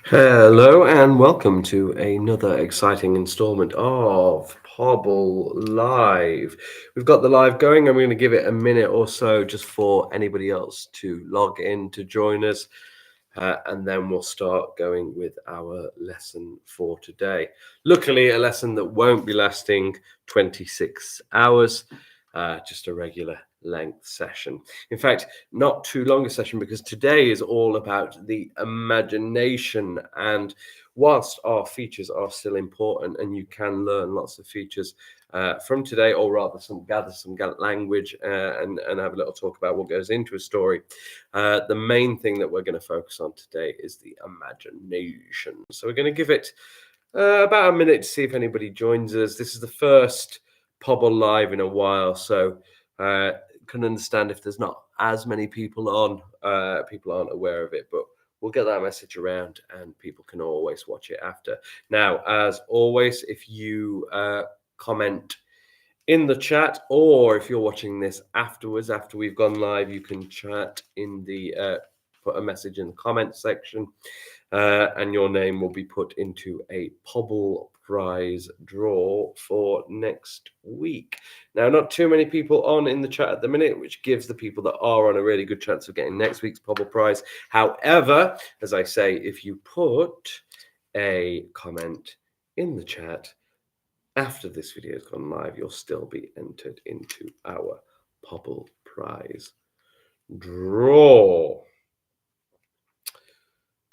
Hello and welcome to another exciting installment of Pobble Live. We've got the live going. I'm going to give it a minute or so just for anybody else to log in to join us. And then we'll start going with our lesson for today. Luckily, a lesson that won't be lasting 26 hours, just a regular length session. In fact, not too long a session because today is all about the imagination. And whilst our features are still important and you can learn lots of features from today, or rather gather some language and have a little talk about what goes into a story, the main thing that we're going to focus on today is the imagination. So we're going to give it about a minute to see if anybody joins us. This is the first Pobble Live in a while, so can understand if there's not as many people on. People aren't aware of it, but we'll get that message around and people can always watch it after. Now, as always, if you comment in the chat, or if you're watching this afterwards, after we've gone live, you can chat in the put a message in the comment section, and your name will be put into a Pobble prize draw for next week. Now, not too many people on in the chat at the minute, which gives the people that are on a really good chance of getting next week's Pobble prize. However, as I say, if you put a comment in the chat after this video has gone live, you'll still be entered into our Pobble prize draw.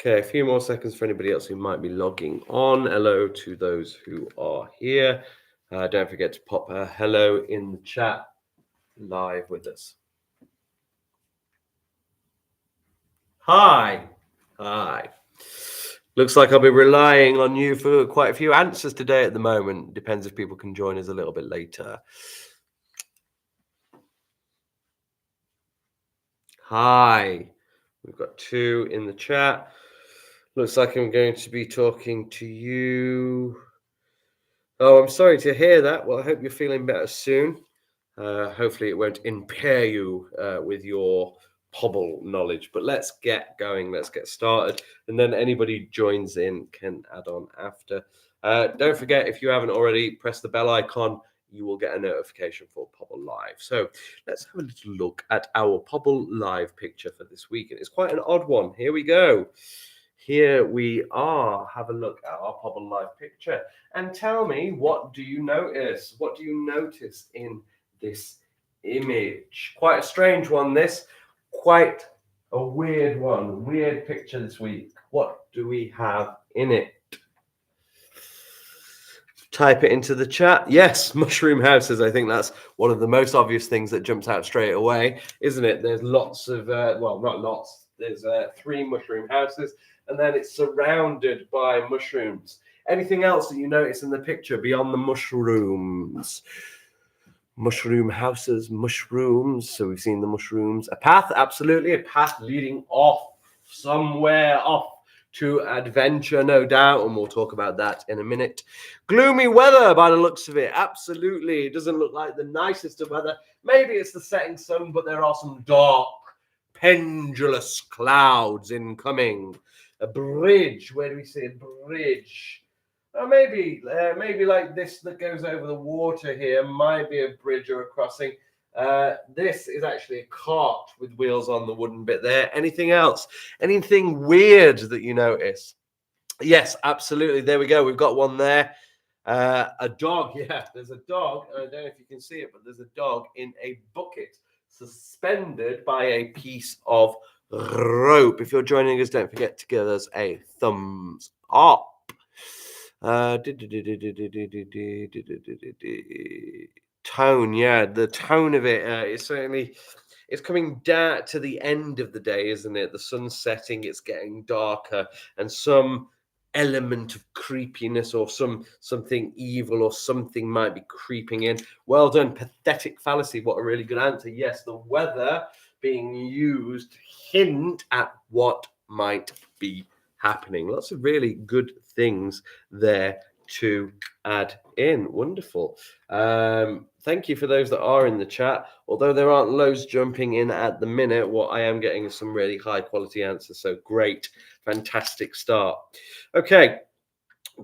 Okay, a few more seconds for anybody else who might be logging on. Hello to those who are here. Don't forget to pop a hello in the chat live with us. Hi. Looks like I'll be relying on you for quite a few answers today at the moment. Depends if people can join us a little bit later. Hi. We've got 2 in the chat. Looks like I'm going to be talking to you. Oh, I'm sorry to hear that. Well, I hope you're feeling better soon. Hopefully it won't impair you with your Pobble knowledge. But let's get going. Let's get started. And then anybody joins in can add on after. Don't forget, if you haven't already, press the bell icon. You will get a notification for Pobble Live. So let's have a little look at our Pobble Live picture for this week. And it's quite an odd one. Here we go. Here we are. Have a look at our Pobble Live picture and tell me, what do you notice? What do you notice in this image? Quite a strange one, this. Quite a weird one. Weird picture this week. What do we have in it? Type it into the chat. Yes, mushroom houses. I think that's one of the most obvious things that jumps out straight away, isn't it? There's lots of, well, not lots. There's 3 mushroom houses, and then it's surrounded by mushrooms. Anything else that you notice in the picture beyond the mushrooms? Mushroom houses, mushrooms. So we've seen the mushrooms. A path, absolutely. A path leading off somewhere off to adventure, no doubt, and we'll talk about that in a minute. Gloomy weather by the looks of it, absolutely. It doesn't look like the nicest of weather. Maybe it's the setting sun, but there are some dark, pendulous clouds incoming. A bridge, where do we see a bridge? Maybe like this that goes over the water here might be a bridge or a crossing. This is actually a cart with wheels on the wooden bit there. Anything else? Anything weird that you notice? Yes, absolutely. There we go. We've got one there. A dog. Yeah, there's a dog. I don't know if you can see it, but there's a dog in a bucket suspended by a piece of rope. If you're joining us, don't forget to give us a thumbs up. Tone, yeah, the tone of it is certainly, it's coming down to the end of the day, isn't it? The sun's setting, it's getting darker, and some element of creepiness or something evil or something might be creeping in. Well done. Pathetic fallacy. What a really good answer. Yes, the weather being used to hint at what might be happening. Lots of really good things there to add in. Wonderful. Thank you for those that are in the chat. Although there aren't loads jumping in at the minute, what I am getting is some really high quality answers. So great, fantastic start. Okay,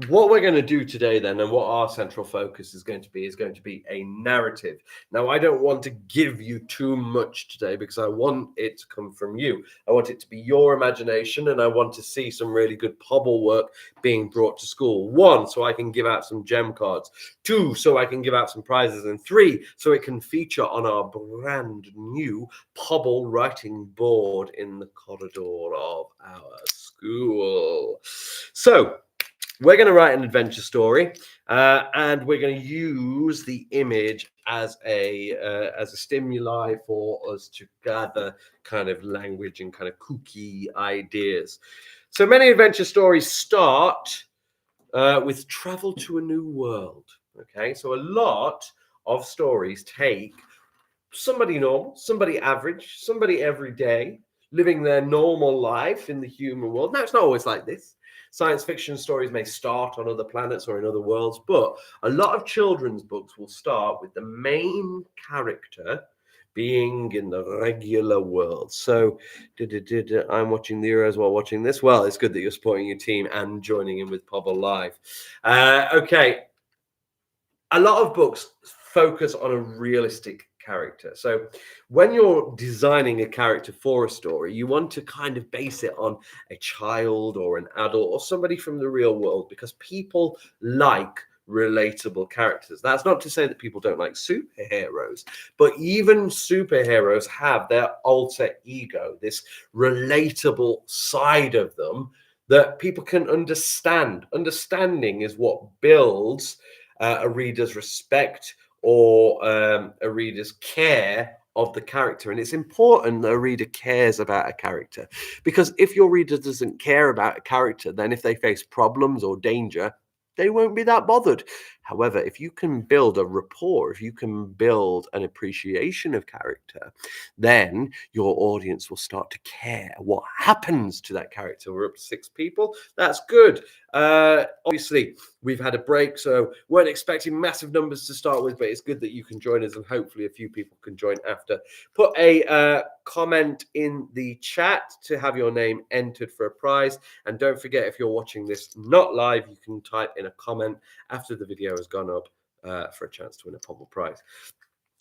what we're going to do today then, and what our central focus is going to be a narrative. Now, I don't want to give you too much today because I want it to come from you. I want it to be your imagination, and I want to see some really good Pobble work being brought to school. 1, so I can give out some gem cards. 2, so I can give out some prizes. And 3, so it can feature on our brand new Pobble writing board in the corridor of our school. So we're going to write an adventure story, and we're going to use the image as a stimuli for us to gather kind of language and kind of kooky ideas. So many adventure stories start with travel to a new world. Okay, so a lot of stories take somebody normal, somebody average, somebody everyday, living their normal life in the human world. Now, it's not always like this. Science fiction stories may start on other planets or in other worlds, but a lot of children's books will start with the main character being in the regular world. So I'm watching the Euros while watching this. Well, it's good that you're supporting your team and joining in with Pobble Live. Okay. A lot of books focus on a realistic character. So when you're designing a character for a story, you want to kind of base it on a child or an adult or somebody from the real world, because people like relatable characters. That's not to say that people don't like superheroes, but even superheroes have their alter ego, this relatable side of them that people can understand. Understanding is what builds a reader's respect or a reader's care of the character. And it's important that a reader cares about a character, because if your reader doesn't care about a character, then if they face problems or danger, they won't be that bothered. However, if you can build a rapport, if you can build an appreciation of character, then your audience will start to care what happens to that character. We're up to 6 people. That's good. Obviously, we've had a break, so weren't expecting massive numbers to start with, but it's good that you can join us, and hopefully a few people can join after. Put a comment in the chat to have your name entered for a prize, and don't forget, if you're watching this not live, you can type in a comment after the video has gone up for a chance to win a Pobble prize.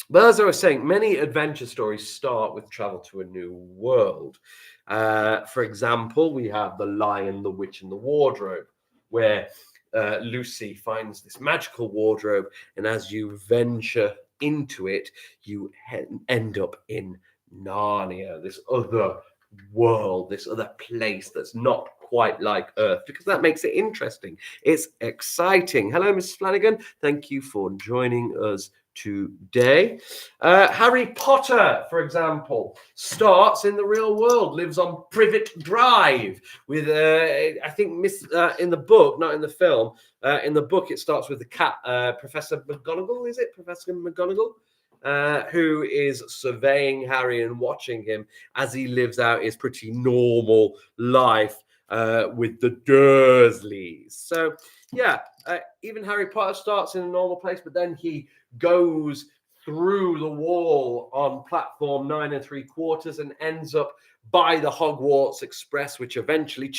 But as I was saying, many adventure stories start with travel to a new world. For example, we have The Lion, the Witch, and the Wardrobe, where Lucy finds this magical wardrobe, and as you venture into it, you end up in Narnia, this other world, this other place that's not quite like Earth, because that makes it interesting. It's exciting. Hello, Mrs. Flanagan. Thank you for joining us today. Harry Potter, for example, starts in the real world, lives on Privet Drive with, I think, in the book, not in the film. In the book, it starts with the cat, Professor McGonagall, is it? Professor McGonagall? Who is surveying Harry and watching him as he lives out his pretty normal life with the Dursleys. So, yeah, even Harry Potter starts in a normal place, but then he goes through the wall on platform 9 3/4 and ends up by the Hogwarts Express, which eventually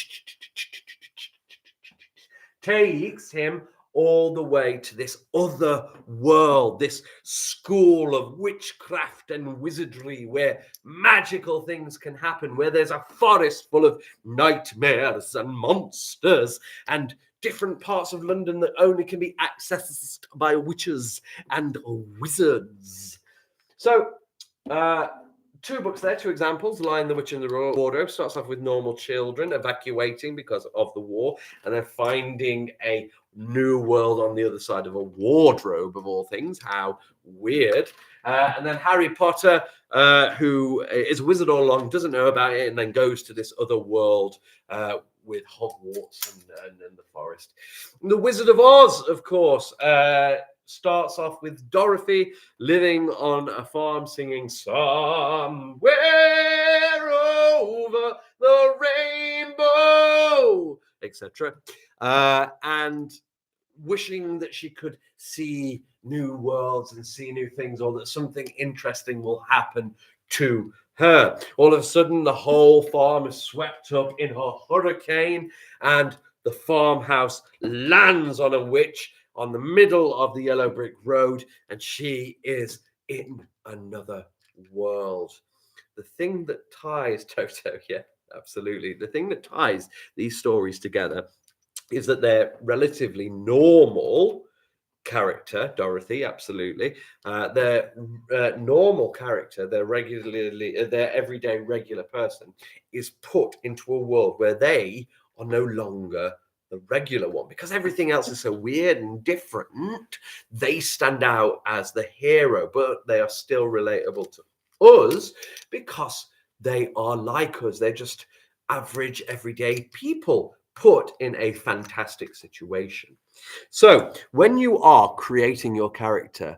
takes him all the way to this other world, this school of witchcraft and wizardry, where magical things can happen, where there's a forest full of nightmares and monsters and different parts of London that only can be accessed by witches and wizards. So, 2 books there, 2 examples. The Lion, the Witch, and the Wardrobe starts off with normal children evacuating because of the war, and then finding a new world on the other side of a wardrobe, of all things. How weird. And then Harry Potter, who is a wizard all along, doesn't know about it, and then goes to this other world with Hogwarts and the forest. And the Wizard of Oz, of course, starts off with Dorothy living on a farm singing "Somewhere Over the Rainbow," etc. And wishing that she could see new worlds and see new things, or that something interesting will happen to her. All of a sudden, the whole farm is swept up in a hurricane, and the farmhouse lands on a witch on the middle of the yellow brick road, and she is in another world. The thing that ties Toto, yeah, absolutely. The thing that ties these stories together is that they're relatively normal character, Dorothy, absolutely. Their normal character, their everyday regular person, is put into a world where they are no longer the regular one, because everything else is so weird and different. They stand out as the hero, but they are still relatable to us because they are like us. They're just average, everyday people put in a fantastic situation. So, when you are creating your character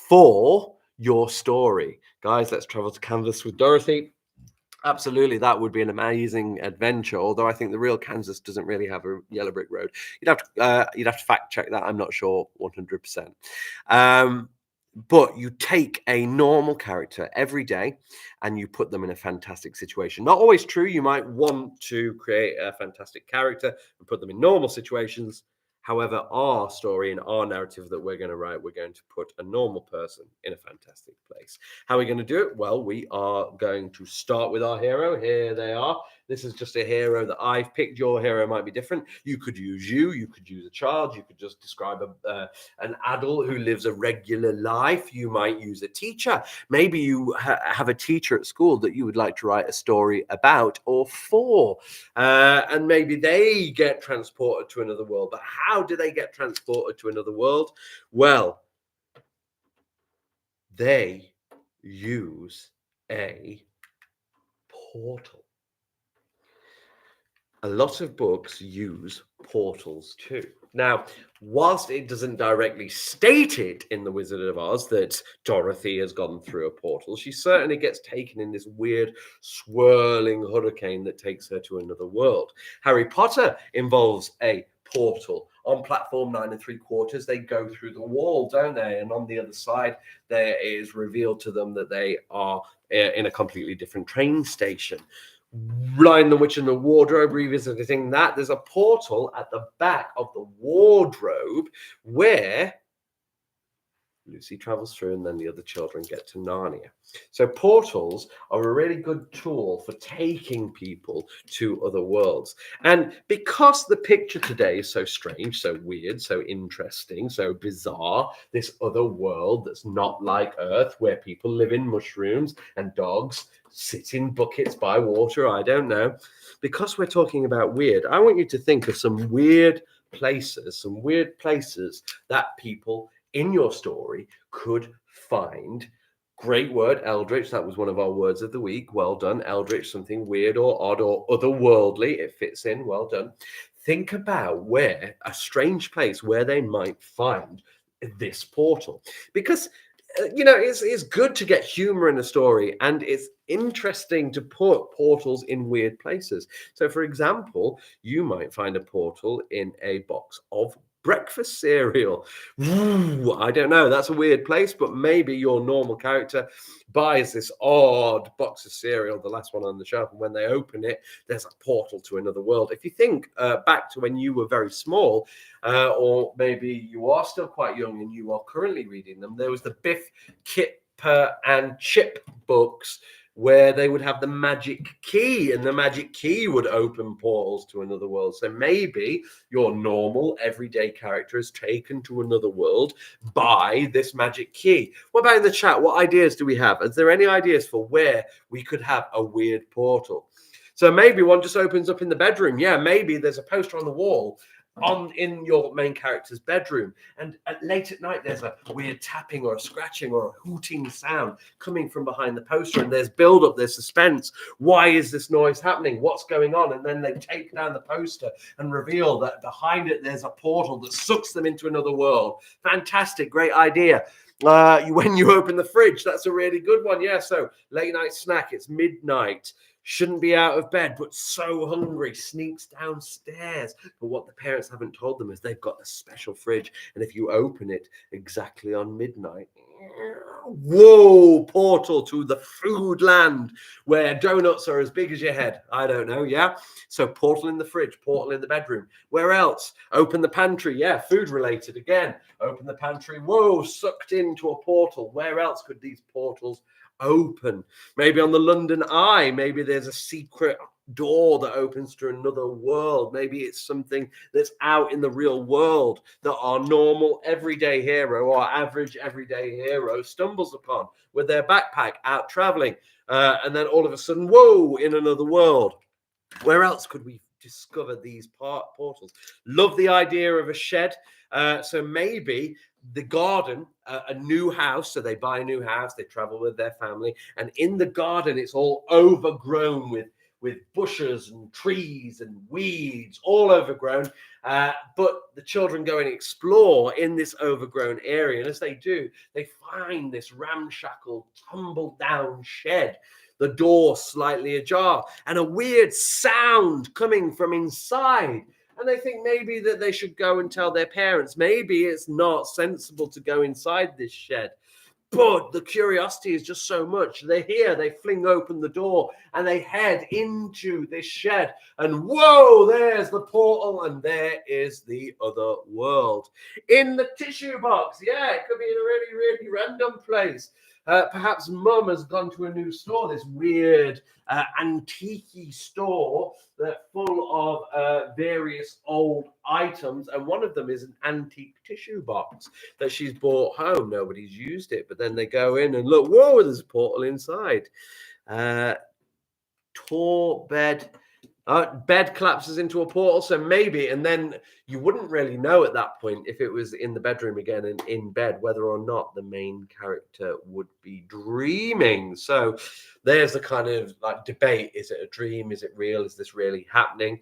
for your story, guys, let's travel to Kansas with Dorothy. Absolutely, that would be an amazing adventure. Although I think the real Kansas doesn't really have a yellow brick road. You'd have to fact check that. I'm not sure 100%. But you take a normal character every day and you put them in a fantastic situation. Not always true. You might want to create a fantastic character and put them in normal situations. However, our story and our narrative that we're going to write, we're going to put a normal person in a fantastic place. How are we going to do it? Well, we are going to start with our hero. Here they are. This is just a hero that I've picked. Your hero might be different. You could use you could use a child, you could just describe an adult who lives a regular life. You might use a teacher. Maybe you have a teacher at school that you would like to write a story about or for. And maybe they get transported to another world. But how do they get transported to another world? Well, they use a portal. A lot of books use portals too. Now, whilst it doesn't directly state it in The Wizard of Oz that Dorothy has gone through a portal, she certainly gets taken in this weird swirling hurricane that takes her to another world. Harry Potter involves a portal. On platform 9 3/4, they go through the wall, don't they? And on the other side, there is revealed to them that they are in a completely different train station. Lion the Witch and the Wardrobe, revisiting that, there's a portal at the back of the wardrobe where Lucy travels through, and then the other children get to Narnia. So portals are a really good tool for taking people to other worlds. And because the picture today is so strange, so weird, so interesting, so bizarre, this other world that's not like Earth, where people live in mushrooms and dogs sit in buckets by water, I don't know. Because we're talking about weird, I want you to think of some weird places that people in your story could find. Great word, eldritch. That was one of our words of the week. Well done, eldritch. Something weird or odd or otherworldly. It fits in. Well done. Think about where a strange place where they might find this portal, because it's good to get humor in a story, and it's interesting to put portals in weird places. So, for example, you might find a portal in a box of breakfast cereal. Ooh, I don't know. That's a weird place, but maybe your normal character buys this odd box of cereal, the last one on the shelf, and when they open it, there's a portal to another world. If you think back to when you were very small, or maybe you are still quite young and you are currently reading them, there was the Biff, Kipper, and Chip books where they would have the magic key, and the magic key would open portals to another world. So maybe your normal everyday character is taken to another world by this magic key. What about in the chat? What ideas do we have? Is there any ideas for where we could have a weird portal? So maybe one just opens up in the bedroom. Yeah, maybe there's a poster on the wall in your main character's bedroom, and late at night there's a weird tapping or a scratching or a hooting sound coming from behind the poster, and there's build up, there's suspense. Why is this noise happening? What's going on? And then they take down the poster and reveal that behind it there's a portal that sucks them into another world. Fantastic, great idea. When you open the fridge, that's a really good one. Yeah, so late night snack, it's midnight. shouldn't be out of bed, but so hungry, sneaks downstairs. But what the parents haven't told them is they've got a special fridge, and if you open it exactly on midnight, whoa, portal to the food land where donuts are as big as your head. I don't know, yeah? So portal in the fridge, portal in the bedroom. Where else? Open the pantry, yeah, food related again. Open the pantry, whoa, sucked into a portal. Where else could these portals open? Maybe on the London Eye, maybe there's a secret door that opens to another world. Maybe it's something that's out in the real world that our normal everyday hero or average everyday hero stumbles upon with their backpack out traveling. And then all of a sudden, whoa, in another world. Where else could we discover these portals? Love the idea of a shed. So maybe the garden, a new house. So they buy a new house, they travel with their family, and in the garden, it's all overgrown with bushes and trees and weeds, all overgrown. But the children go and explore in this overgrown area. And as they do, they find this ramshackle, tumbled down shed, the door slightly ajar, and a weird sound coming from inside. And they think maybe that they should go and tell their parents. Maybe it's not sensible to go inside this shed. But the curiosity is just so much. They're here, they fling open the door and they head into this shed. And whoa, there's the portal and there is the other world. In the tissue box, yeah, it could be in a really, really random place. Perhaps mum has gone to a new store, this weird antique store that's full of various old items. And one of them is an antique tissue box that she's brought home. Nobody's used it, but then they go in and look, whoa, there's a portal inside. Tall bed. Bed collapses into a portal, so maybe, and then you wouldn't really know at that point if it was in the bedroom again and in bed, whether or not the main character would be dreaming. So there's the kind of like debate. Is it a dream? Is it real? Is this really happening?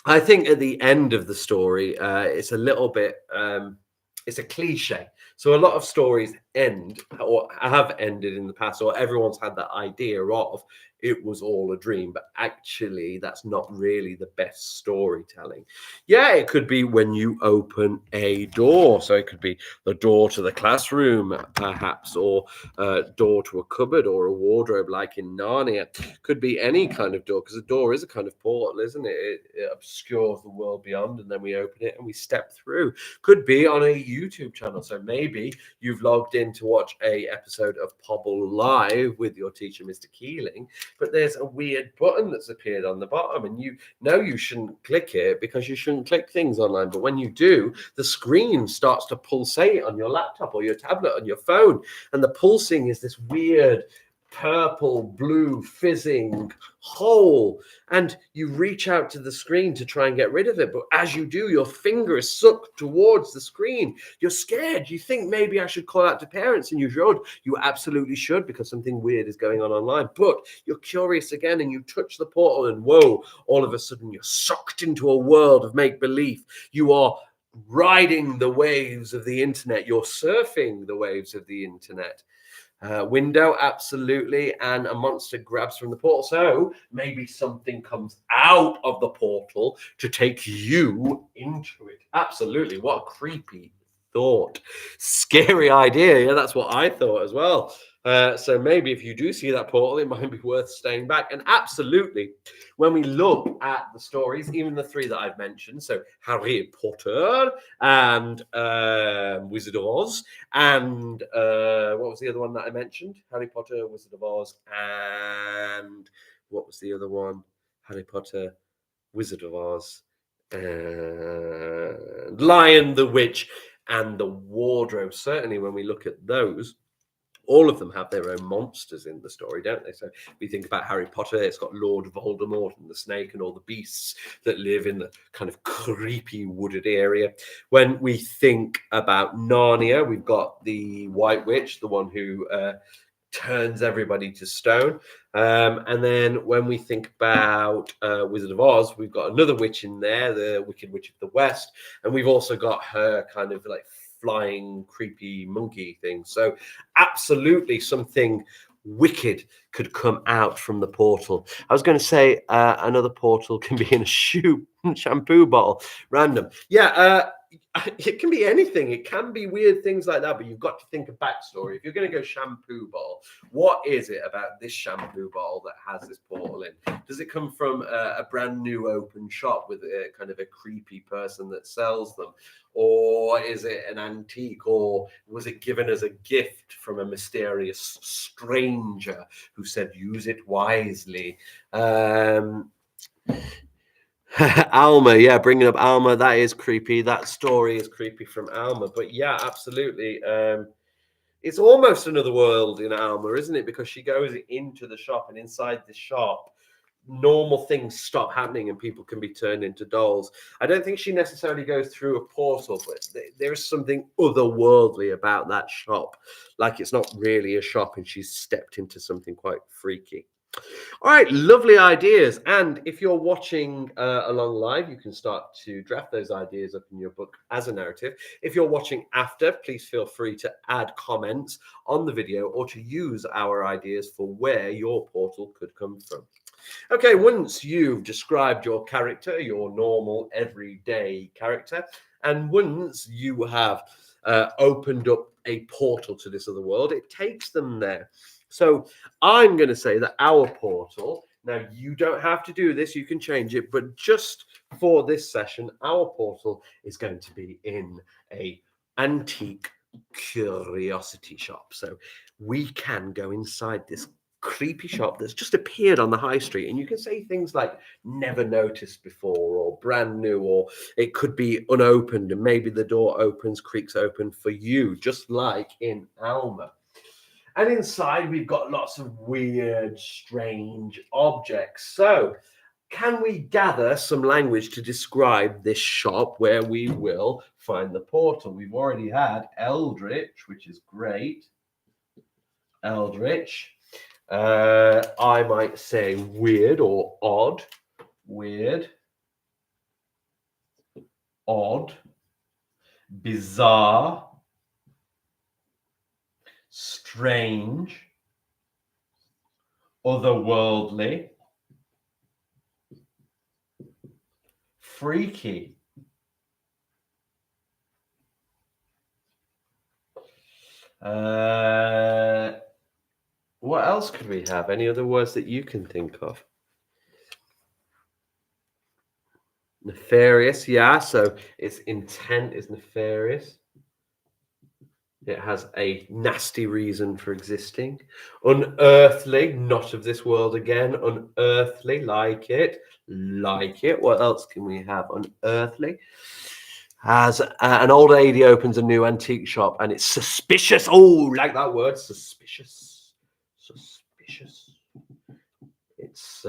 I think at the end of the story, it's a little bit, it's a cliche. So a lot of stories end or have ended in the past, or everyone's had that idea of it was all a dream, but actually that's not really the best storytelling. Yeah, it could be when you open a door. So it could be the door to the classroom, perhaps, or door to a cupboard or a wardrobe like in Narnia. Could be any kind of door, because a door is a kind of portal, isn't it? It obscures the world beyond, and then we open it and we step through. Could be on a YouTube channel. So maybe you've logged in to watch a episode of Pobble Live with your teacher, Mr. Keeling, but there's a weird button that's appeared on the bottom, and you know you shouldn't click it because you shouldn't click things online. But when you do, the screen starts to pulsate on your laptop or your tablet on your phone, and the pulsing is this weird purple, blue, fizzing hole, and you reach out to the screen to try and get rid of it. But as you do, your finger is sucked towards the screen. You're scared. You think maybe I should call out to parents, and you should. You absolutely should, because something weird is going on online. But you're curious again, and you touch the portal, and whoa, all of a sudden you're sucked into a world of make-believe. You are riding the waves of the internet. You're surfing the waves of the internet. Window, absolutely, and a monster grabs from the portal. So maybe something comes out of the portal to take you into it. Absolutely. What a creepy thought. Scary idea. Yeah, that's what I thought as well. So maybe if you do see that portal, it might be worth staying back. And absolutely, when we look at the stories, even the three that I've mentioned, so Harry Potter and Wizard of Oz, and what was the other one that I mentioned? Harry Potter, Wizard of Oz, and what was the other one? Harry Potter, Wizard of Oz, and Lion, the Witch, and the Wardrobe. Certainly, when we look at those, all of them have their own monsters in the story, don't they? So we think about Harry Potter, it's got Lord Voldemort and the snake and all the beasts that live in the kind of creepy wooded area. When we think about Narnia, we've got the White Witch, the one who turns everybody to stone. And then when we think about Wizard of Oz, we've got another witch in there, the Wicked Witch of the West. And we've also got her kind of like flying creepy monkey thing. So absolutely something wicked could come out from the portal. I was going to say another portal can be in a shampoo bottle. Random. Yeah, it can be anything. It can be weird things like that, but you've got to think of backstory. If you're going to go shampoo bottle, what is it about this shampoo bottle that has this portal in? Does it come from a brand new open shop with a kind of a creepy person that sells them? Or is it an antique? Or was it given as a gift from a mysterious stranger who said, use it wisely? Alma, yeah, bringing up Alma, that is creepy. That story is creepy from Alma. But yeah, absolutely. It's almost another world in Alma, isn't it? Because she goes into the shop, and inside the shop, normal things stop happening and people can be turned into dolls. I don't think she necessarily goes through a portal, but there is something otherworldly about that shop. Like it's not really a shop and she's stepped into something quite freaky. All right, lovely ideas. And if you're watching along live, you can start to draft those ideas up in your book as a narrative. If you're watching after, please feel free to add comments on the video or to use our ideas for where your portal could come from. Okay, once you've described your character, your normal everyday character, and once you have opened up a portal to this other world, it takes them there. So I'm going to say that our portal, now you don't have to do this, you can change it, but just for this session, our portal is going to be in a antique curiosity shop. So we can go inside this creepy shop that's just appeared on the high street, and you can say things like never noticed before or brand new, or it could be unopened and maybe the door opens, creaks open for you, just like in Alma. And inside we've got lots of weird, strange objects. So can we gather some language to describe this shop where we will find the portal? We've already had Eldritch, which is great. Eldritch. I might say weird or odd. Weird. Odd. Bizarre. Strange. Otherworldly. Freaky. What else could we have? Any other words that you can think of? Nefarious, yeah. So its intent is nefarious. It has a nasty reason for existing. Unearthly, not of this world again. Unearthly, like it. Like it. What else can we have? Unearthly. Has an old lady opens a new antique shop and it's suspicious. Oh, like that word, suspicious. Suspicious. It's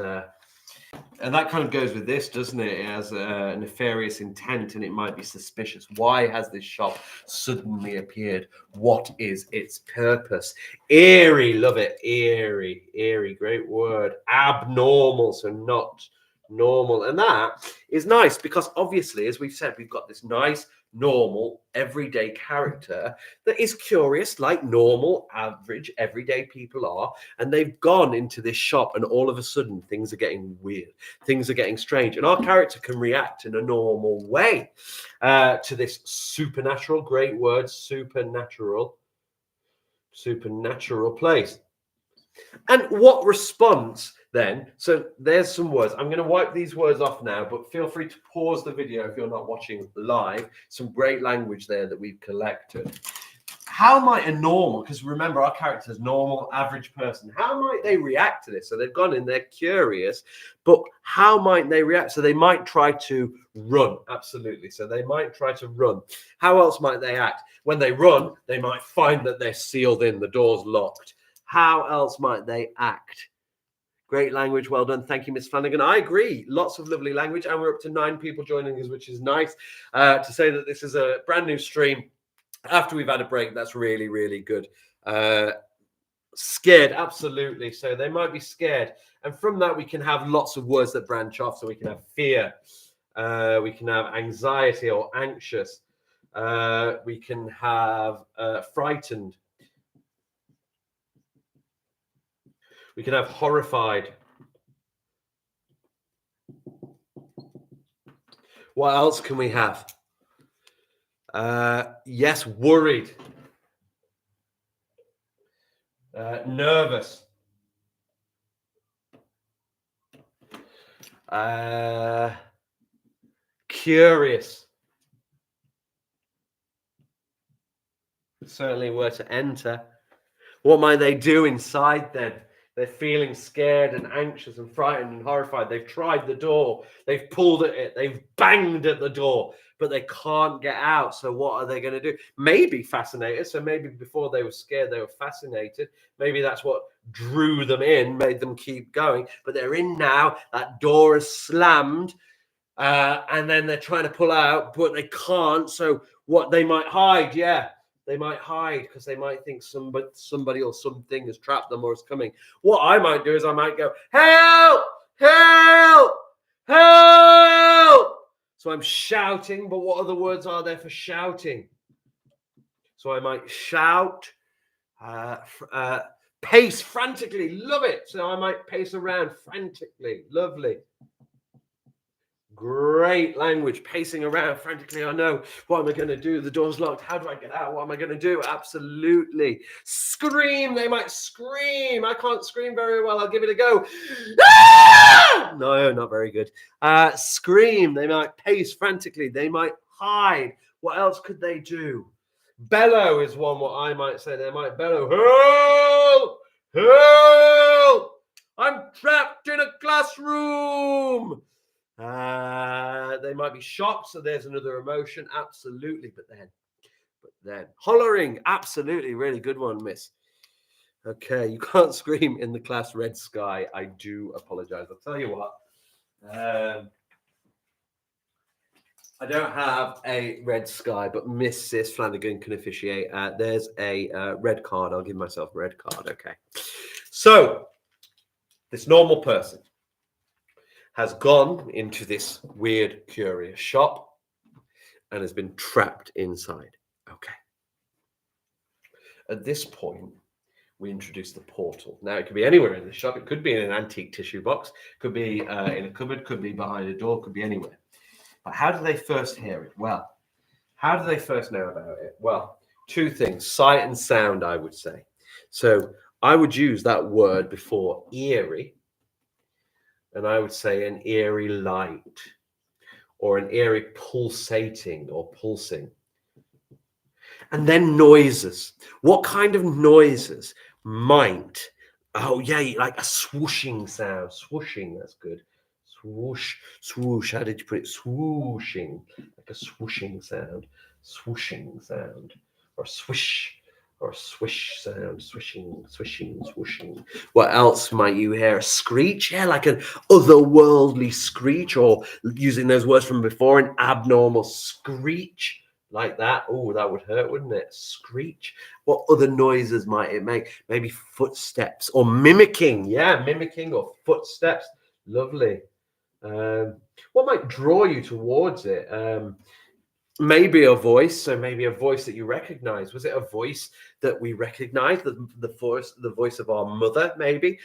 and that kind of goes with this, doesn't it? It has a nefarious intent and it might be suspicious. Why has this shop suddenly appeared? What is its purpose? Eerie, love it. Eerie, eerie, great word. Abnormal, so not normal. And that is nice because obviously, as we've said, we've got this nice, normal, everyday character that is curious, like normal, average, everyday people are. And they've gone into this shop and all of a sudden things are getting weird. Things are getting strange. And our character can react in a normal way to this supernatural, great word, supernatural place. And what response then? So there's some words. I'm going to wipe these words off now, but feel free to pause the video if you're not watching live. Some great language there that we've collected. How might a normal, because remember our character is normal, average person, how might they react to this? So they've gone in, they're curious, but how might they react? So they might try to run, absolutely. So they might try to run. How else might they act? When they run, they might find that they're sealed in, the door's locked. How else might they act? Great language. Well done. Thank you, Miss Flanagan. I agree. Lots of lovely language. And we're up to 9 people joining us, which is nice. To say that this is a brand new stream after we've had a break, that's really, really good. Scared, absolutely. So they might be scared. And from that, we can have lots of words that branch off. So we can have fear. We can have anxiety or anxious. We can have frightened. We can have horrified. What else can we have? Yes, worried. Nervous. Curious. Certainly were to enter. What might they do inside then? They're feeling scared and anxious and frightened and horrified. They've tried the door. They've pulled at it. They've banged at the door, but they can't get out. So what are they going to do? Maybe fascinated. So maybe before they were scared, they were fascinated. Maybe that's what drew them in, made them keep going. But they're in now. That door is slammed. And then they're trying to pull out, but they can't. So what they might hide, yeah. They might hide because they might think somebody or something has trapped them or is coming. What I might do is I might go, help, help, help. So I'm shouting, but what other words are there for shouting? So I might shout, pace frantically, love it. So I might pace around frantically, lovely. Great language, pacing around frantically. I know. What am I going to do? The door's locked. How do I get out? What am I going to do? Absolutely. Scream. They might scream. I can't scream very well. I'll give it a go. Ah! No, not very good. Scream. They might pace frantically. They might hide. What else could they do? Bellow is one what I might say. They might bellow. Help! Help! I'm trapped in a classroom. They might be shocked, so there's another emotion, absolutely. But then hollering, absolutely, really good one, miss. Okay, you can't scream in the class red sky. I do apologize. I'll tell you what. I don't have a red sky, but Miss Sis Flanagan can officiate. There's a red card. I'll give myself a red card. Okay. So this normal person has gone into this weird, curious shop and has been trapped inside. Okay. At this point, we introduce the portal. Now, it could be anywhere in the shop. It could be in an antique tissue box, could be in a cupboard, could be behind a door, could be anywhere. But how do they first hear it? Well, how do they first know about it? Well, two things, sight and sound, I would say. So I would use that word before eerie, and I would say an eerie light or an eerie pulsating or pulsing. And then noises. What kind of noises might, oh yeah, like a swooshing sound. Swooshing, that's good. Swoosh, swoosh. How did you put it? Swooshing, like a swooshing sound. Swooshing sound. Or swish, or swish sound. Swishing, swishing, swooshing. What else might you hear? A screech? Yeah, like an otherworldly screech, or using those words from before, an abnormal screech. Like that. Oh, that would hurt, wouldn't it? Screech. What other noises might it make? Maybe footsteps or mimicking. Yeah, mimicking or footsteps. Lovely. What might draw you towards it? Maybe a voice. So maybe a voice that you recognize. Was it a voice that we recognized? The voice of our mother, maybe,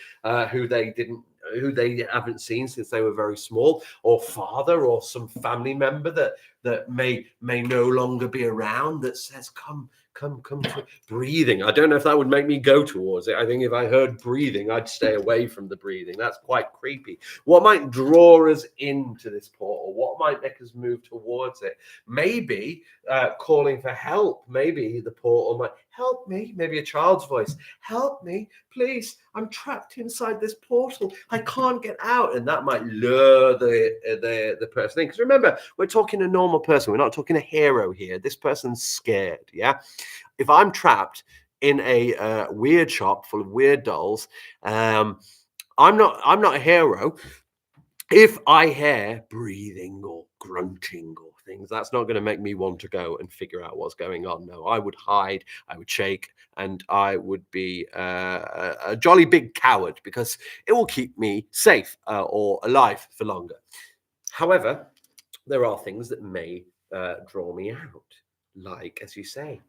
who they haven't seen since they were very small, or father, or some family member that may no longer be around, that says, come to breathing. I don't know if that would make me go towards it. I think if I heard breathing, I'd stay away from the breathing. That's quite creepy. What might draw us into this portal? What might make us move towards it? Maybe calling for help. Maybe the portal might help me. Maybe a child's voice. Help me, please. I'm trapped inside this portal. I can't get out. And that might lure the person in. Because remember, we're talking a normal person. We're not talking a hero here. This person's scared. Yeah. If I'm trapped in a weird shop full of weird dolls, I'm not a hero. If I hear breathing or grunting or things, that's not going to make me want to go and figure out what's going on. No, I would hide, I would shake, and I would be a jolly big coward, because it will keep me safe or alive for longer. However, there are things that may draw me out, like, as you say,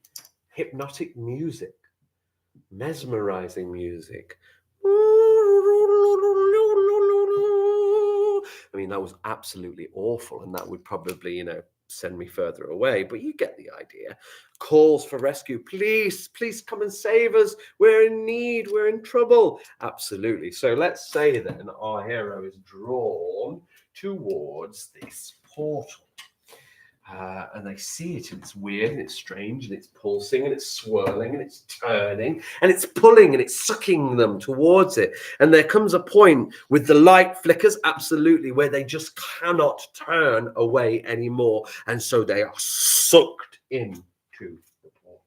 hypnotic music, mesmerizing music, I mean, that was absolutely awful, and that would probably, send me further away, but you get the idea. Calls for rescue. Please, please come and save us. We're in need. We're in trouble. Absolutely. So let's say then our hero is drawn towards this portal. And they see it, and it's weird, and it's strange, and it's pulsing, and it's swirling, and it's turning, and it's pulling, and it's sucking them towards it. And there comes a point with the light flickers, absolutely, where they just cannot turn away anymore. And so they are sucked into the portal.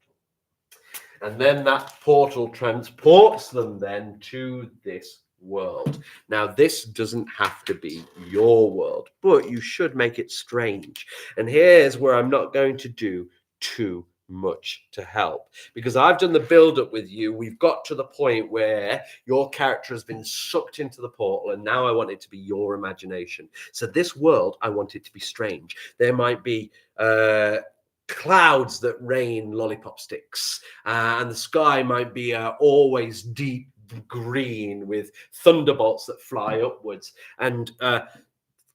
And then that portal transports them then to this world. Now, this doesn't have to be your world, but you should make it strange. And here's where I'm not going to do too much to help, because I've done the build up with you. We've got to the point where your character has been sucked into the portal, and now I want it to be your imagination. So this world, I want it to be strange. There might be clouds that rain lollipop sticks, and the sky might be always deep green with thunderbolts that fly upwards, and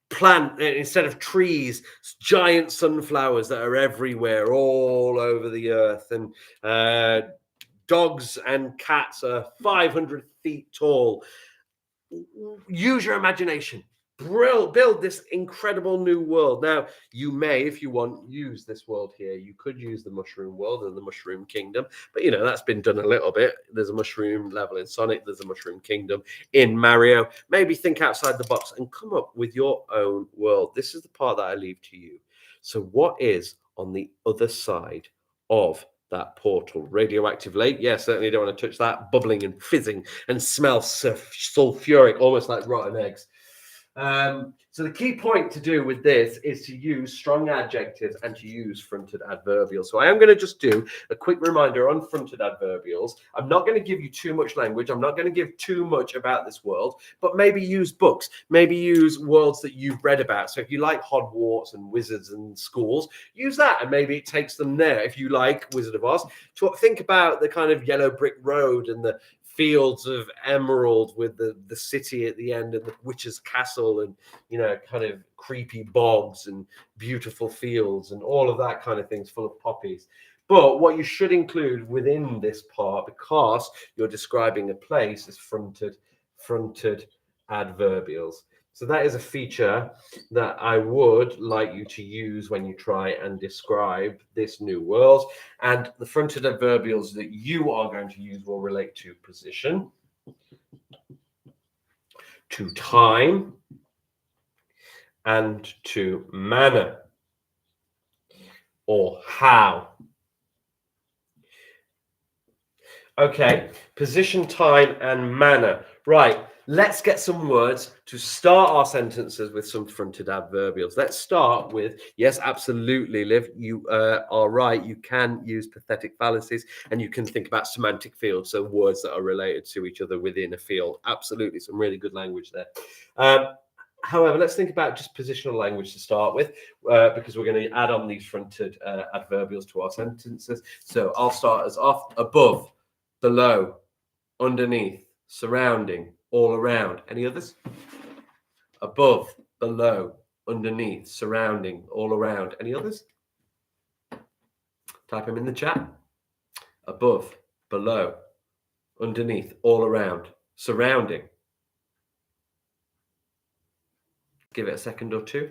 plant instead of trees, giant sunflowers that are everywhere all over the earth, and dogs and cats are 500 feet tall. Use your imagination. Build this incredible new world. Now, you may, if you want, use this world here. You could use the mushroom world and the mushroom kingdom, but that's been done a little bit. There's a mushroom level in Sonic. There's a mushroom kingdom in Mario. Maybe think outside the box and come up with your own world. This is the part that I leave to you. So what is on the other side of that portal? Radioactive lake? Yeah, certainly don't want to touch that. Bubbling and fizzing and smell sulfuric, almost like rotten eggs. So the key point to do with this is to use strong adjectives and to use fronted adverbials. So I am going to just do a quick reminder on fronted adverbials. I'm not going to give you too much language. I'm not going to give too much about this world, but maybe use books, maybe use worlds that you've read about. So if you like Hogwarts and wizards and schools, use that, and maybe it takes them there. If you like Wizard of Oz, think about the kind of yellow brick road and the fields of emerald with the city at the end and the witch's castle, and kind of creepy bogs and beautiful fields and all of that kind of things full of poppies. But what you should include within this part, because you're describing a place, is fronted adverbials. So that is a feature that I would like you to use when you try and describe this new world. And the fronted adverbials that you are going to use will relate to position, to time, and to manner, or how. Okay, position, time, and manner. Right. Let's get some words to start our sentences with some fronted adverbials. Let's start with, yes, absolutely, Liv, you are right. You can use pathetic fallacies, and you can think about semantic fields, so words that are related to each other within a field. Absolutely, some really good language there. However, let's think about just positional language to start with, because we're going to add on these fronted adverbials to our sentences. So I'll start as off: above, below, underneath, surrounding, all around. Any others? Above, below, underneath, surrounding, all around. Any others? Type them in the chat. Above, below, underneath, all around, surrounding. Give it a second or two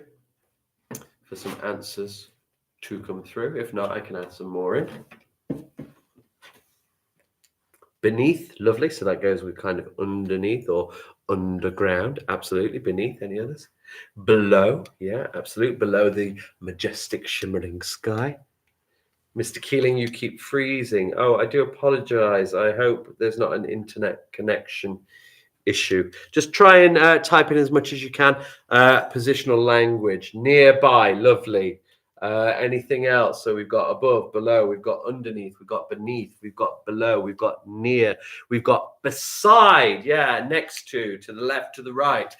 for some answers to come through. If not, I can add some more in. Beneath, lovely. So that goes with kind of underneath or underground. Absolutely. Beneath. Any others? Below. Yeah, absolutely. Below the majestic shimmering sky. Mr. Keeling, you keep freezing. Oh, I do apologize. I hope there's not an internet connection issue. Just try and type in as much as you can. Positional language. Nearby. Lovely. Anything else? So we've got above, below, we've got underneath, we've got beneath, we've got below, we've got near, we've got beside, yeah, next to the left, to the right.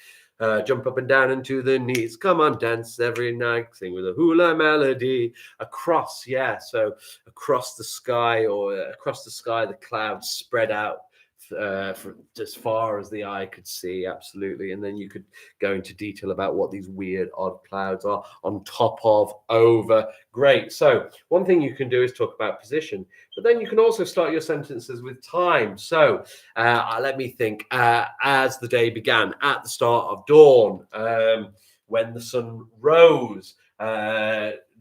Jump up and down into the knees. Come on, dance every night, sing with a hula melody. Across, yeah, so across the sky, or across the sky, the clouds spread out for as far as the eye could see, absolutely. And then you could go into detail about what these weird, odd clouds are on top of, over. Great. So one thing you can do is talk about position, but then you can also start your sentences with time. So let me think. As the day began, at the start of dawn, when the sun rose,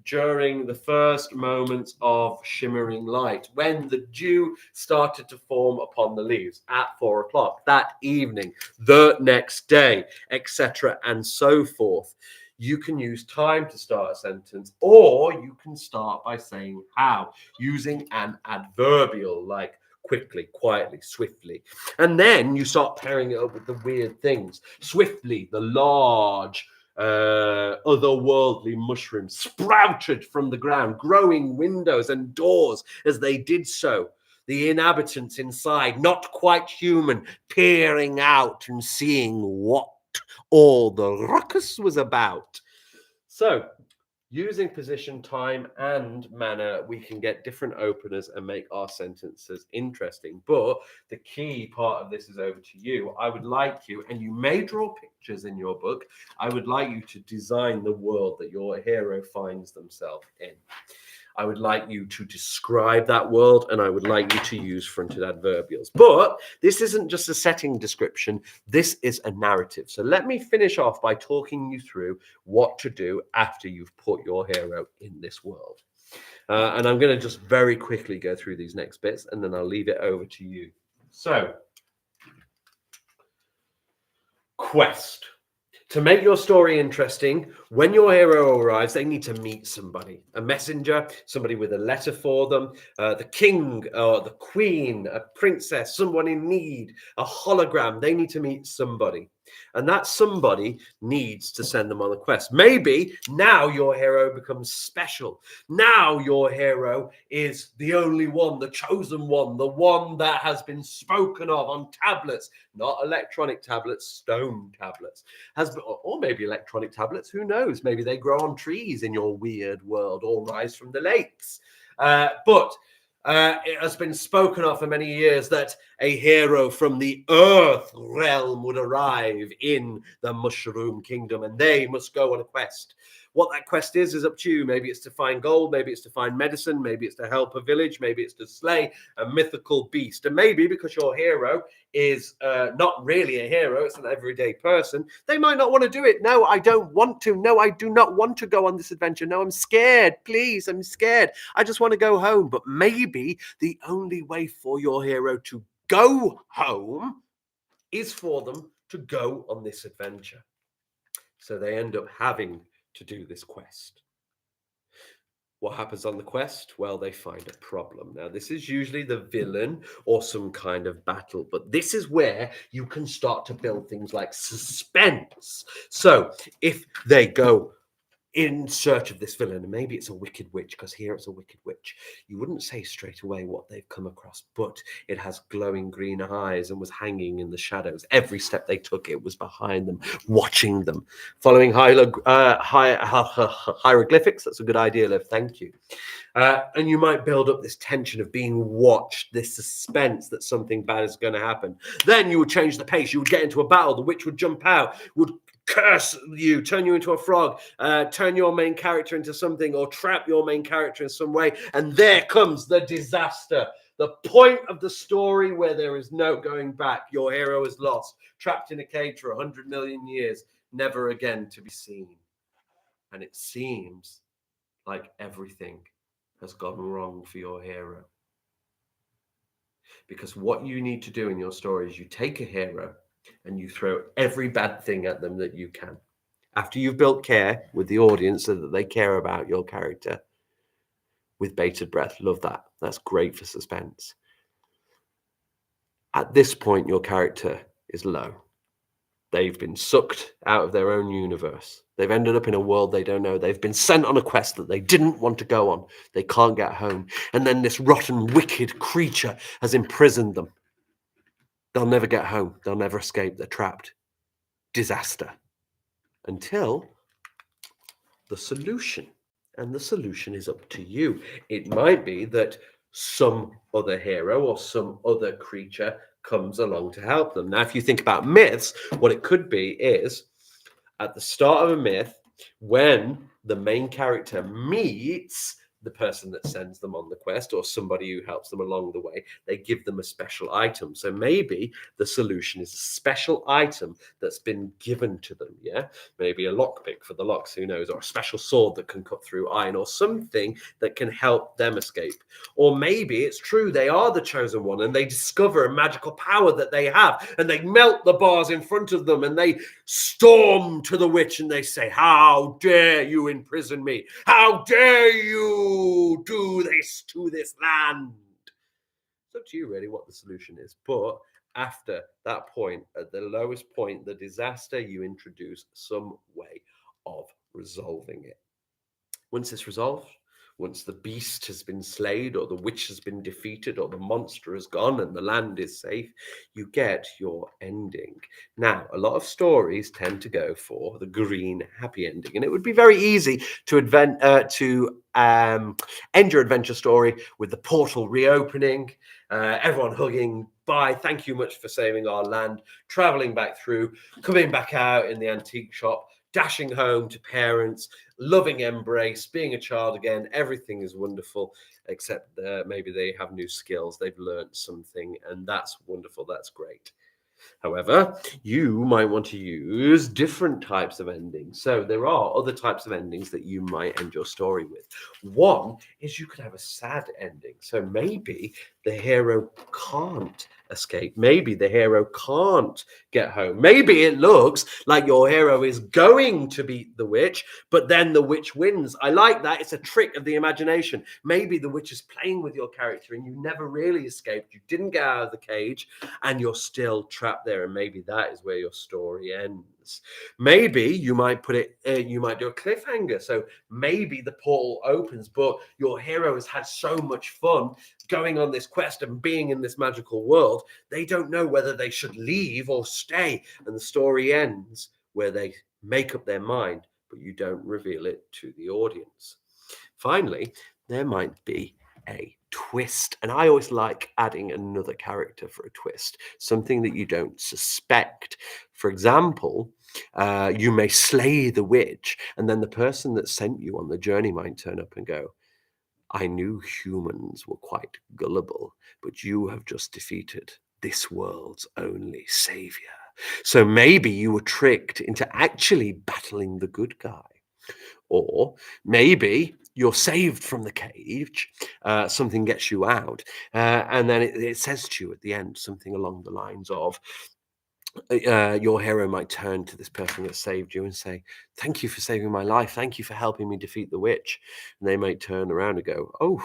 during the first moments of shimmering light, when the dew started to form upon the leaves at 4 o'clock, that evening, the next day, etc., and so forth. You can use time to start a sentence, or you can start by saying how, using an adverbial like quickly, quietly, swiftly. And then you start pairing it up with the weird things. Swiftly, the large, otherworldly mushroom sprouted from the ground, growing windows and doors as they did so. The inhabitants inside, not quite human, peering out and seeing what all the ruckus was about. So, using position, time, and manner, we can get different openers and make our sentences interesting. But the key part of this is over to you. I would like you, and you may draw pictures in your book, I would like you to design the world that your hero finds themselves in. I would like you to describe that world, and I would like you to use fronted adverbials. But this isn't just a setting description, this is a narrative. So let me finish off by talking you through what to do after you've put your hero in this world. And I'm going to just very quickly go through these next bits, and then I'll leave it over to you. So, quest. To make your story interesting, when your hero arrives, they need to meet somebody, a messenger, somebody with a letter for them, the king or the queen, a princess, someone in need, a hologram. They need to meet somebody. And that somebody needs to send them on a quest. Maybe now your hero becomes special. Now your hero is the only one, the chosen one, the one that has been spoken of on tablets, not electronic tablets, stone tablets. Or maybe electronic tablets, who knows? Maybe they grow on trees in your weird world or rise from the lakes. But it has been spoken of for many years that a hero from the earth realm would arrive in the mushroom kingdom, and they must go on a quest. What that quest is up to you. Maybe it's to find gold, maybe it's to find medicine, maybe it's to help a village, maybe it's to slay a mythical beast. And maybe because your hero is not really a hero, it's an everyday person, they might not want to do it. No, I don't want to. No, I do not want to go on this adventure. No, I'm scared. Please, I'm scared. I just want to go home. But maybe the only way for your hero to go home is for them to go on this adventure. So they end up having to do this quest. What happens on the quest? Well, they find a problem. Now, this is usually the villain or some kind of battle, but this is where you can start to build things like suspense. So if they go in search of this villain, and maybe it's a wicked witch, because here it's a wicked witch, you wouldn't say straight away what they've come across, but it has glowing green eyes and was hanging in the shadows. Every step they took, it was behind them, watching them, following hieroglyphics. That's a good idea, Liv. Thank you. And you might build up this tension of being watched, this suspense that something bad is going to happen. Then you would change the pace. You would get into a battle. The witch would jump out, would curse you, turn you into a frog, turn your main character into something, or trap your main character in some way. And there comes the disaster. The point of the story where there is no going back. Your hero is lost, trapped in a cage for 100 million years, never again to be seen. And it seems like everything has gone wrong for your hero. Because what you need to do in your story is you take a hero and you throw every bad thing at them that you can. After you've built care with the audience so that they care about your character, with bated breath. Love that. That's great for suspense. At this point, your character is low. They've been sucked out of their own universe. They've ended up in a world they don't know. They've been sent on a quest that they didn't want to go on. They can't get home. And then this rotten, wicked creature has imprisoned them. They'll never get home. They'll never escape. They're trapped. Disaster. Until the solution. And the solution is up to you. It might be that some other hero or some other creature comes along to help them. Now, if you think about myths, what it could be is at the start of a myth, when the main character meets the person that sends them on the quest or somebody who helps them along the way, they give them a special item. So maybe the solution is a special item that's been given to them. Yeah, maybe a lockpick for the locks, who knows, or a special sword that can cut through iron, or something that can help them escape. Or maybe it's true, they are the chosen one and they discover a magical power that they have, and they melt the bars in front of them and they storm to the witch and they say, "How dare you imprison me? How dare you do this to this land?" It's up to you, really, what the solution is. But after that point, at the lowest point, the disaster, you introduce some way of resolving it. Once it's resolved, once the beast has been slayed, or the witch has been defeated, or the monster has gone and the land is safe, you get your ending. Now, a lot of stories tend to go for the green happy ending, and it would be very easy to end your adventure story with the portal reopening, everyone hugging, "Bye, thank you much for saving our land," traveling back through, coming back out in the antique shop, dashing home to parents, loving embrace, being a child again. Everything is wonderful, except maybe they have new skills. They've learned something, and that's wonderful. That's great. However, you might want to use different types of endings. So there are other types of endings that you might end your story with. One is you could have a sad ending. So maybe the hero can't escape. Maybe the hero can't get home. Maybe it looks like your hero is going to beat the witch, but then the witch wins. I like that. It's a trick of the imagination. Maybe the witch is playing with your character and you never really escaped. You didn't get out of the cage and you're still trapped there. And maybe that is where your story ends. Maybe you might put it, you might do a cliffhanger. So maybe the portal opens, but your hero has had so much fun going on this quest and being in this magical world, they don't know whether they should leave or stay. And the story ends where they make up their mind, but you don't reveal it to the audience. Finally, there might be a twist. And I always like adding another character for a twist, something that you don't suspect. For example, you may slay the witch, and then the person that sent you on the journey might turn up and go, "I knew humans were quite gullible, but you have just defeated this world's only savior." So maybe you were tricked into actually battling the good guy. Or maybe you're saved from the cage, something gets you out, and then it says to you at the end something along the lines of, your hero might turn to this person that saved you and say, "Thank you for saving my life. Thank you for helping me defeat the witch." And they might turn around and go, "Oh,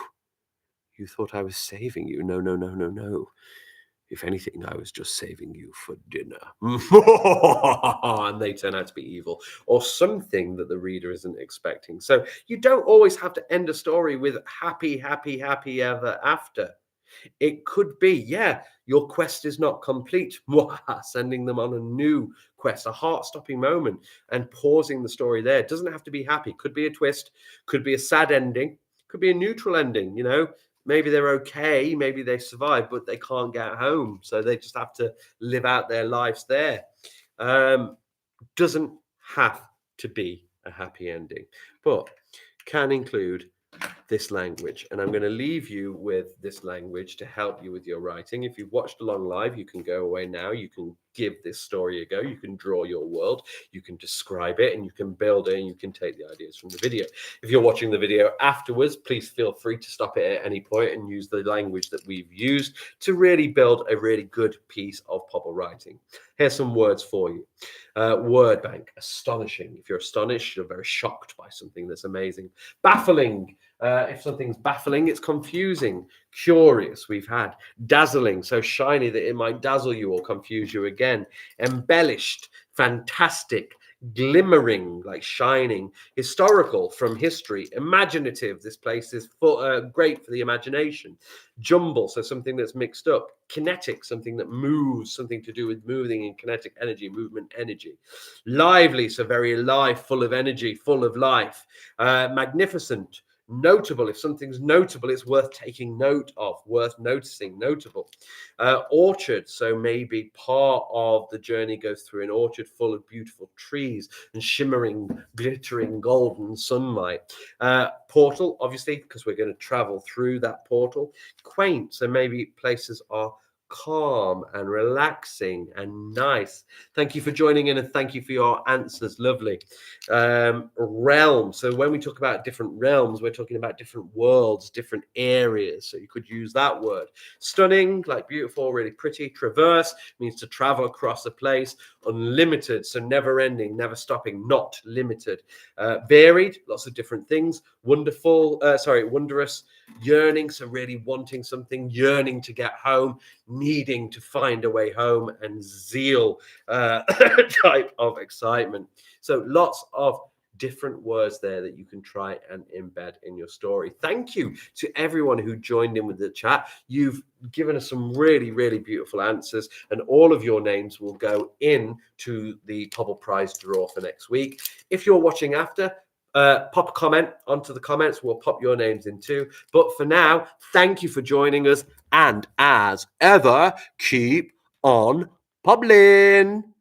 you thought I was saving you? No, no, no, no, no. If anything, I was just saving you for dinner." And they turn out to be evil, or something that the reader isn't expecting. So you don't always have to end a story with happy, happy, happy ever after. It could be, yeah, your quest is not complete. Sending them on a new quest, a heart-stopping moment, and pausing the story there. It doesn't have to be happy. Could be a twist, could be a sad ending, could be a neutral ending, you know. Maybe they're okay, maybe they survive, but they can't get home. So they just have to live out their lives there. Doesn't have to be a happy ending, but can include this language. And I'm going to leave you with this language to help you with your writing. If you've watched along live, you can go away now. You can give this story a go. You can draw your world, you can describe it, and you can build it, and you can take the ideas from the video. If you're watching the video afterwards, please feel free to stop it at any point and use the language that we've used to really build a really good piece of Pobble writing. Here's some words for you. Word bank: astonishing. If you're astonished, you're very shocked by something that's amazing. Baffling. If something's baffling, it's confusing. Curious, we've had. Dazzling, so shiny that it might dazzle you or confuse you again. Embellished, fantastic. Glimmering, like shining. Historical, from history. Imaginative, this place is great for the imagination. Jumble, so something that's mixed up. Kinetic, something that moves, something to do with moving and kinetic energy, movement energy. Lively, so very alive, full of energy, full of life. Magnificent, Notable. If something's notable, it's worth taking note of, worth noticing, notable. Orchard. So maybe part of the journey goes through an orchard full of beautiful trees and shimmering, glittering golden sunlight. Portal, obviously, because we're going to travel through that portal. Quaint. So maybe places are calm and relaxing and nice. Thank you for joining in and thank you for your answers. Lovely. Realm. So when we talk about different realms, we're talking about different worlds, different areas. So you could use that word. Stunning, like beautiful, really pretty. Traverse means to travel across a place. Unlimited, so never ending, never stopping, not limited. Varied, lots of different things. Wonderful, wondrous. Yearning, so really wanting something, yearning to get home, needing to find a way home, and zeal, type of excitement. So lots of different words there that you can try and embed in your story. Thank you to everyone who joined in with the chat. You've given us some really, really beautiful answers, and all of your names will go in to the Pobble Prize draw for next week. If you're watching after, pop a comment onto the comments. We'll pop your names in too. But for now, thank you for joining us. And as ever, keep on pobbling.